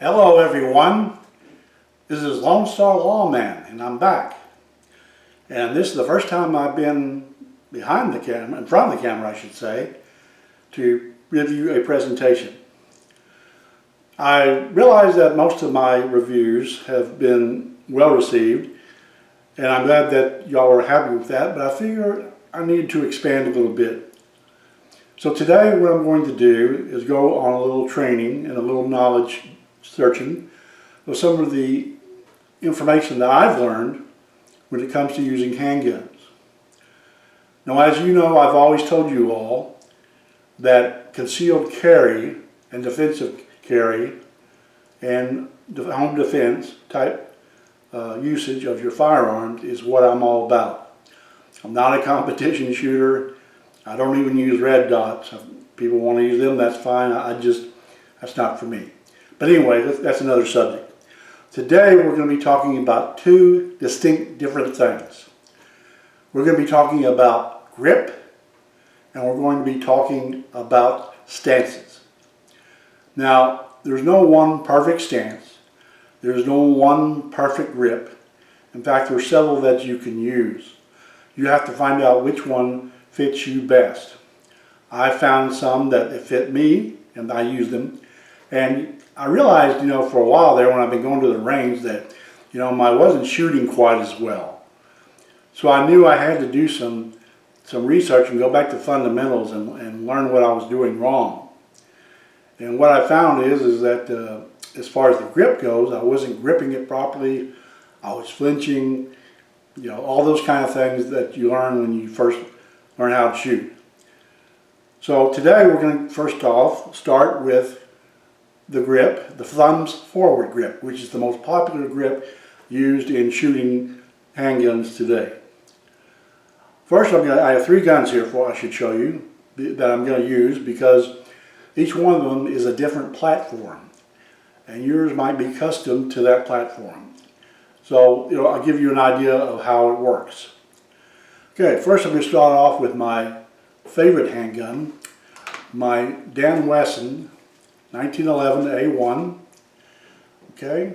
Hello everyone, this is Lone Star Lawman and I'm back. And this is the first time I've been behind the camera, in front of the camera I should say, to review a presentation. I realize that most of my reviews have been well received and I'm glad that y'all are happy with that, but I figure I need to expand a little bit. So today what I'm going to do is go on a little training and a little knowledge searching of some of the information that I've learned when it comes to using handguns. Now, as you know, I've always told you all that concealed carry and defensive carry and home defense type usage of your firearms is what I'm all about. I'm not a competition shooter. I don't even use red dots. If people want to use them, that's fine. That's not for me. But anyway, that's another subject. Today we're going to be talking about two distinct different things. We're going to be talking about grip and we're going to be talking about stances. Now, there's no one perfect stance. There's no one perfect grip. In fact, there are several that you can use. You have to find out which one fits you best. I found some that fit me and I use them. And I realized, for a while there when I've been going to the range that, I wasn't shooting quite as well. So I knew I had to do some research and go back to fundamentals and learn what I was doing wrong. And what I found is that as far as the grip goes, I wasn't gripping it properly. I was flinching, all those kind of things that you learn when you first learn how to shoot. So today we're going to first off start with the grip, the thumbs forward grip, which is the most popular grip used in shooting handguns today. First, I have three guns here I should show you that I'm going to use because each one of them is a different platform and yours might be custom to that platform. So I'll give you an idea of how it works. Okay, first I'm going to start off with my favorite handgun, my Dan Wesson 1911 A1, okay,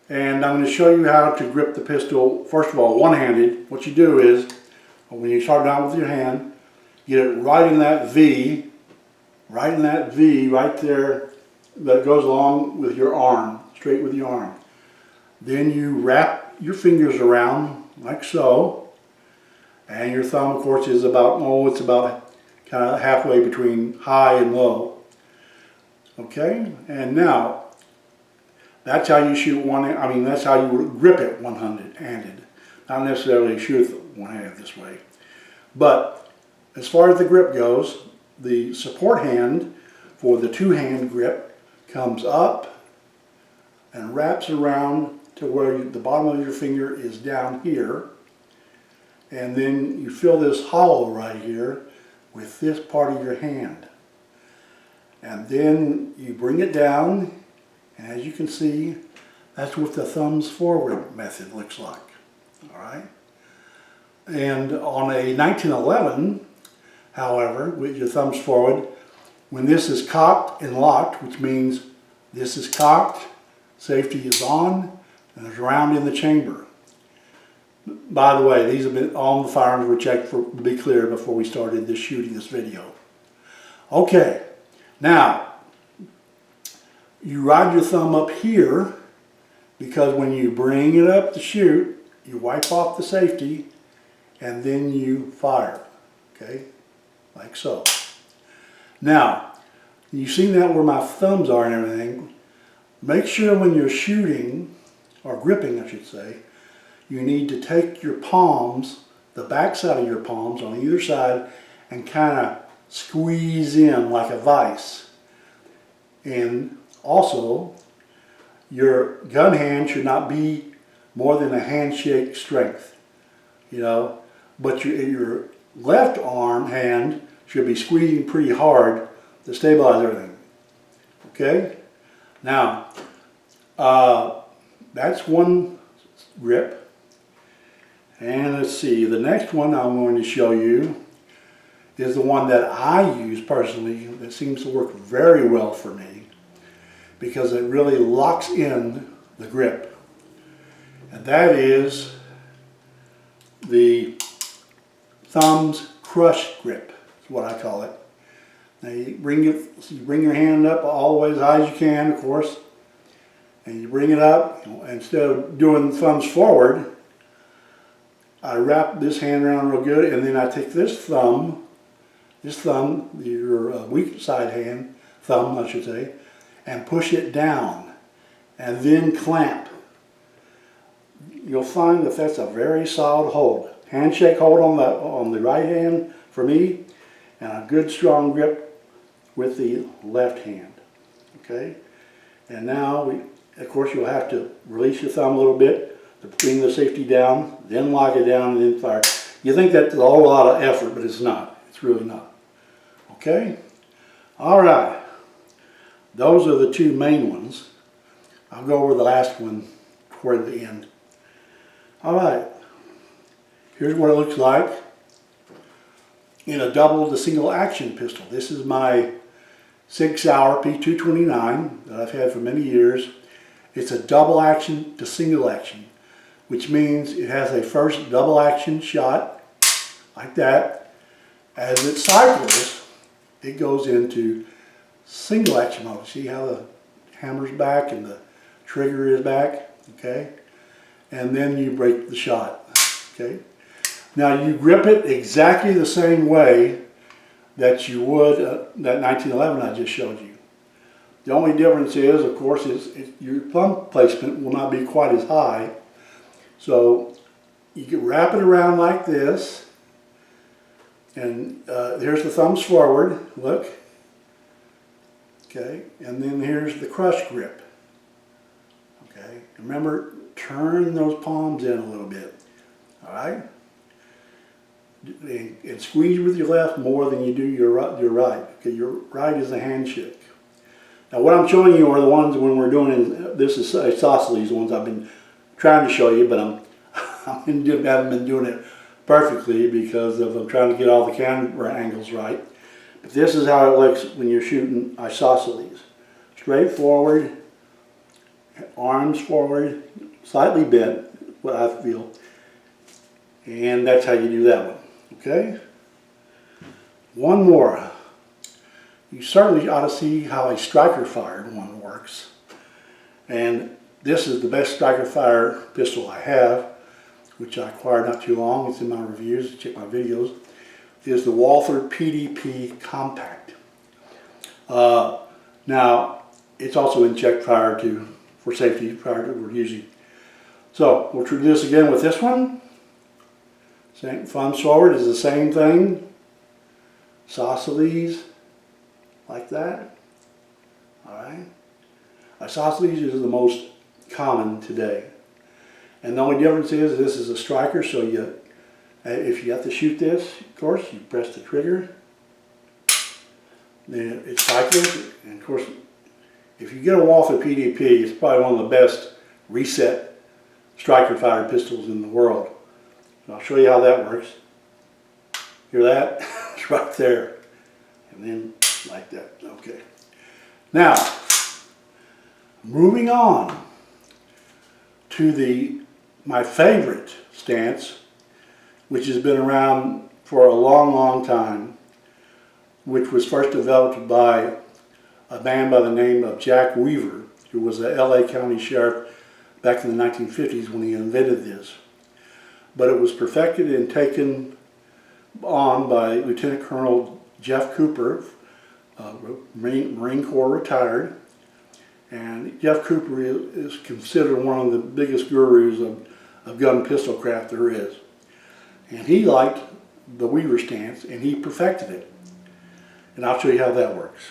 and I'm going to show you how to grip the pistol, first of all, one-handed. What you do is, when you start down with your hand, get it right in that V right there that goes along with your arm, straight with your arm. Then you wrap your fingers around, like so, and your thumb, of course, is it's about kind of halfway between high and low. Okay, and now that's how you shoot that's how you grip it one-handed. Not necessarily shoot it one-handed this way. But as far as the grip goes, the support hand for the two-hand grip comes up and wraps around to where the bottom of your finger is down here. And then you fill this hollow right here with this part of your hand. And then you bring it down, and as you can see, that's what the thumbs forward method looks like. All right. And on a 1911, however, with your thumbs forward, when this is cocked and locked, which means this is cocked, safety is on, and there's a round in the chamber. By the way, all the firearms were checked to be clear before we started shooting this video. Okay. Now, you ride your thumb up here because when you bring it up to shoot, you wipe off the safety and then you fire, okay, like so. Now, you've seen that where my thumbs are and everything. Make sure when you're shooting, or gripping I should say, you need to take your palms, the back side of your palms on either side and kind of squeeze in like a vice. And also, your gun hand should not be more than a handshake strength, but your left hand should be squeezing pretty hard to stabilize everything. Okay? Now, that's one grip. And let's see, the next one I'm going to show you is the one that I use personally that seems to work very well for me. because it really locks in the grip. And that is the thumb's crush grip, is what I call it. Now you bring your hand up all the way as high as you can, of course, and you bring it up. Instead of doing thumbs forward, I wrap this hand around real good, and then I take this thumb, your weak side hand, thumb I should say, and push it down, and then clamp. You'll find that that's a very solid hold. Handshake hold on the right hand for me, and a good strong grip with the left hand. Okay, and now of course you'll have to release your thumb a little bit to bring the safety down, then lock it down, and then fire. You think that's a whole lot of effort, but it's not. It's really not. Okay, all right. Those are the two main ones. I'll go over the last one toward the end. All right, here's what it looks like in a double to single action pistol. This is my Sig Sauer P229 that I've had for many years. It's a double action to single action, which means it has a first double action shot like that. As it cycles, it goes into single action mode. See how the hammer's back and the trigger is back, okay? And then you break the shot, okay? Now you grip it exactly the same way that you would that 1911 I just showed you. The only difference is, of course, your thumb placement will not be quite as high. So you can wrap it around like this, and here's the thumbs forward, look. Okay, and then here's the crush grip. Okay, remember, turn those palms in a little bit, all right? And squeeze with your left more than you do your right. Okay, your right is a handshake. Now what I'm showing you are the ones when we're doing, this is isosceles, the ones I've been trying to show you, but I haven't been doing it perfectly because I'm trying to get all the camera angles right. But this is how it looks when you're shooting isosceles. Straight forward, arms forward, slightly bent, what I feel. And that's how you do that one, okay? One more. You certainly ought to see how a striker fired one works. And this is the best striker fire pistol I have, which I acquired not too long. It's in my reviews, check my videos. Is the Walther PDP Compact. Now, it's also in check prior to, for safety, prior to we're using. So, we'll do this again with this one. Same, thumbs forward is the same thing. Isosceles, like that. Alright. Isosceles is the most common today. And the only difference is this is a striker, so if you have to shoot this, of course, you press the trigger, then it cycles, and of course, if you get a Walther PDP, it's probably one of the best reset striker fire pistols in the world. And I'll show you how that works. Hear that? It's right there. And then like that, okay. Now, moving on to my favorite stance, which has been around for a long, long time, which was first developed by a man by the name of Jack Weaver, who was a LA County Sheriff back in the 1950s when he invented this. But it was perfected and taken on by Lieutenant Colonel Jeff Cooper, Marine Corps retired. And Jeff Cooper is considered one of the biggest gurus of gun pistol craft there is. And he liked the Weaver stance, and he perfected it. And I'll show you how that works.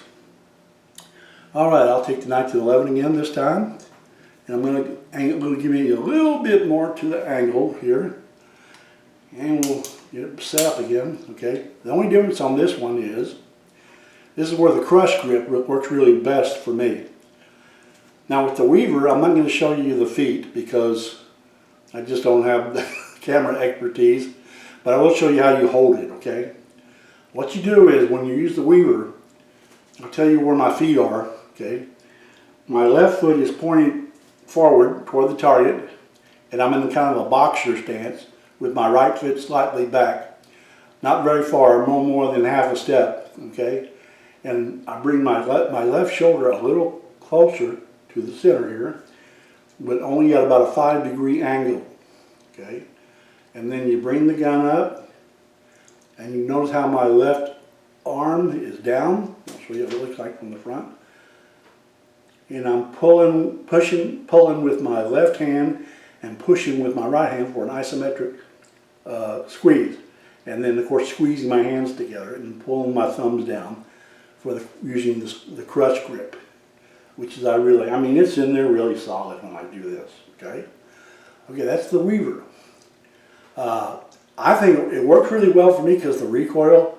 All right, I'll take the 1911 again this time. And I'm going to give you a little bit more to the angle here. And we'll get it set up again, okay? The only difference on this one is, this is where the crush grip works really best for me. Now with the Weaver, I'm not going to show you the feet because I just don't have the camera expertise. But I will show you how you hold it, okay? What you do is when you use the Weaver, I'll tell you where my feet are, okay? my left foot is pointed forward toward the target, and I'm in kind of a boxer stance with my right foot slightly back. Not very far, no more than half a step, okay? And I bring my left shoulder a little closer to the center here, but only at about a 5-degree angle, okay? And then you bring the gun up, and you notice how my left arm is down. I'll show you what it looks like from the front. And I'm pulling with my left hand and pushing with my right hand for an isometric squeeze. And then, of course, squeezing my hands together and pulling my thumbs down for using the crush grip, which is I mean, it's in there really solid when I do this, okay? Okay, that's the Weaver. I think it works really well for me because the recoil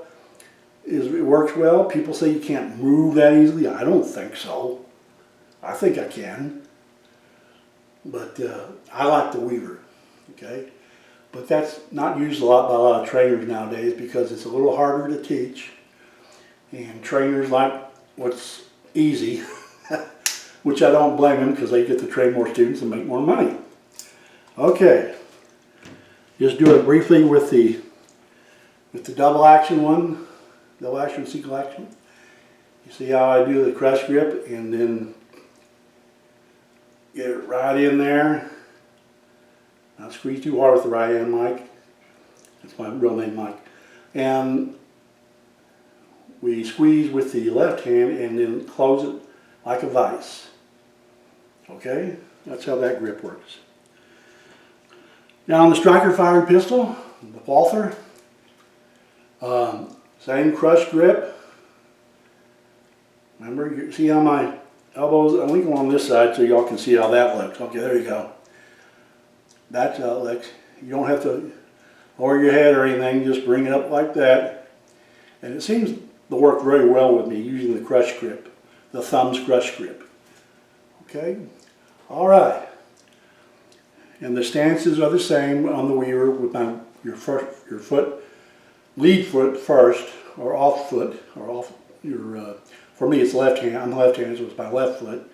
it works well. People say you can't move that easily. I don't think so. I think I can. But I like the Weaver, okay? But that's not used a lot by a lot of trainers nowadays because it's a little harder to teach. And trainers like what's easy, which I don't blame them because they get to train more students and make more money. Okay, just do it briefly with the double action one, double action, single action. You see how I do the crush grip and then get it right in there. Not squeeze too hard with the right hand, Mike. That's my real name, Mike. And we squeeze with the left hand and then close it like a vise. Okay? That's how that grip works. Now on the striker fired pistol, the Walther, same crush grip. Remember, you see how my elbows, I'm leaning on this side so y'all can see how that looks. Okay, there you go. That's how it looks. You don't have to lower your head or anything, just bring it up like that. And it seems to work very well with me using the crush grip, the thumb's crush grip. Okay, all right. And the stances are the same on the Weaver with your foot, lead foot first, or off foot, or off your, for me it's left hand, I'm left-handed, so it's my left foot,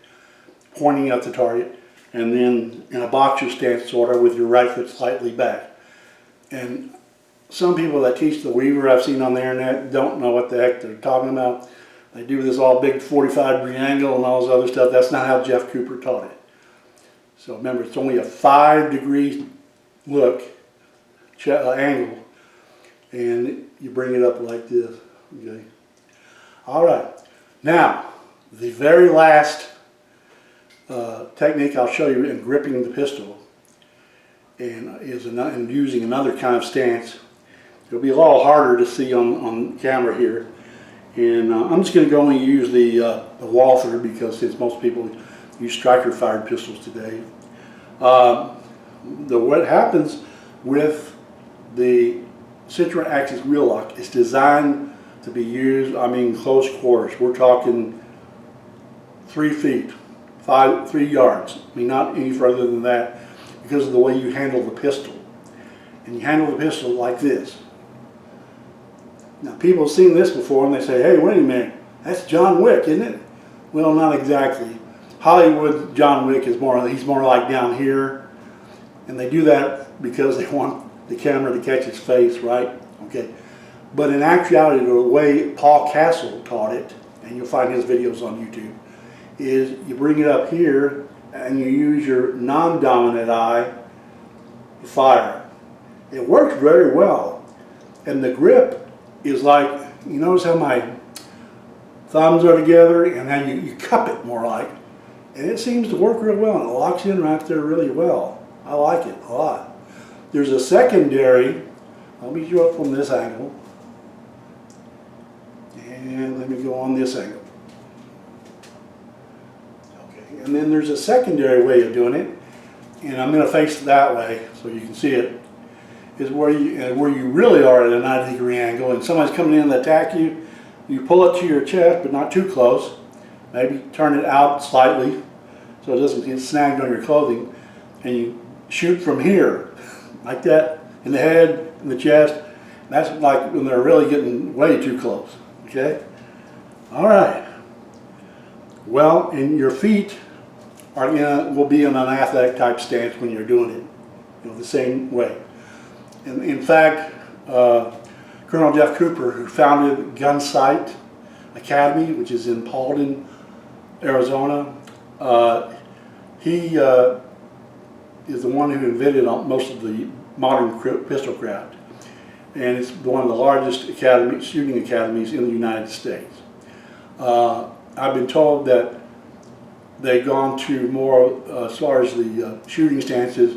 pointing at the target, and then in a boxer stance sort of with your right foot slightly back. And some people that teach the Weaver I've seen on the internet don't know what the heck they're talking about. They do this all big 45-degree angle and all this other stuff. That's not how Jeff Cooper taught it. So remember, it's only a 5-degree look, angle, and you bring it up like this, okay? All right, now, the very last technique I'll show you in gripping the pistol and is in using another kind of stance. It'll be a little harder to see on camera here. And I'm just going to go and use the Walther because since most people use striker-fired pistols today. What happens with the Citra Axis wheel lock is designed to be used, close quarters. We're talking 3 feet, 3 yards. Not any further than that because of the way you handle the pistol. And you handle the pistol like this. Now people have seen this before and they say, hey, wait a minute, that's John Wick, isn't it? Well, not exactly. Hollywood John Wick is he's more like down here. And they do that because they want the camera to catch his face, right? Okay. But in actuality, the way Paul Castle taught it, and you'll find his videos on YouTube, is you bring it up here and you use your non-dominant eye to fire. It works very well. And the grip is like, you notice how my thumbs are together and how you cup it more like. And it seems to work real well and it locks in right there really well. I like it a lot. There's a secondary, let me show it from this angle. And let me go on this angle. Okay, and then there's a secondary way of doing it, and I'm going to face it that way so you can see it, is where you really are at a 90-degree angle and somebody's coming in to attack you, you pull it to your chest but not too close, maybe turn it out slightly so it doesn't get snagged on your clothing, and you shoot from here, like that, in the head, in the chest. That's like when they're really getting way too close. Okay? All right. Well, and your feet will be in an athletic type stance when you're doing it, you know, the same way. And in fact, Colonel Jeff Cooper, who founded Gunsight Academy, which is in Paulden, Arizona, he is the one who invented most of the modern pistol craft, and it's one of the largest shooting academies in the United States. I've been told that they've gone to more, as far as the shooting stances,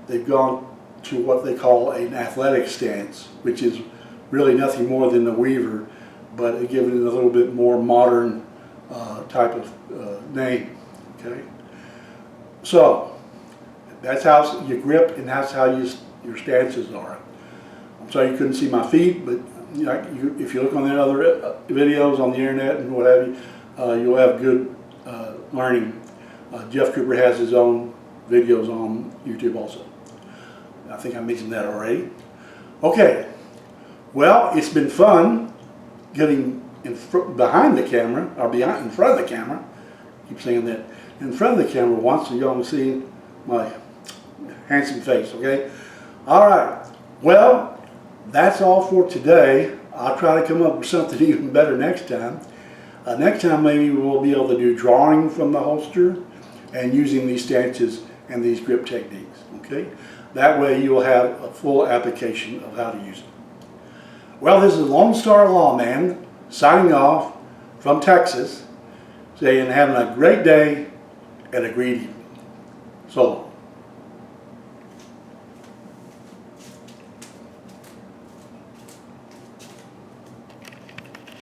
they've gone to what they call an athletic stance, which is really nothing more than the Weaver, but given it a little bit more modern type of name. Okay, so that's how you grip, and that's how your stances are. I'm sorry you couldn't see my feet, but you know, if you look on the other videos on the internet and what have you, you'll have good learning. Jeff Cooper has his own videos on YouTube also. I think I mentioned that already. Okay, well, it's been fun getting behind the camera, or in front of the camera. I keep saying that. In front of the camera once, so y'all can see my handsome face, okay? All right, well, that's all for today. I'll try to come up with something even better next time. Next time maybe we'll be able to do drawing from the holster and using these stances and these grip techniques, okay? That way you'll have a full application of how to use it. Well, this is Lone Star Lawman signing off from Texas, saying having a great day and a great evening. So long.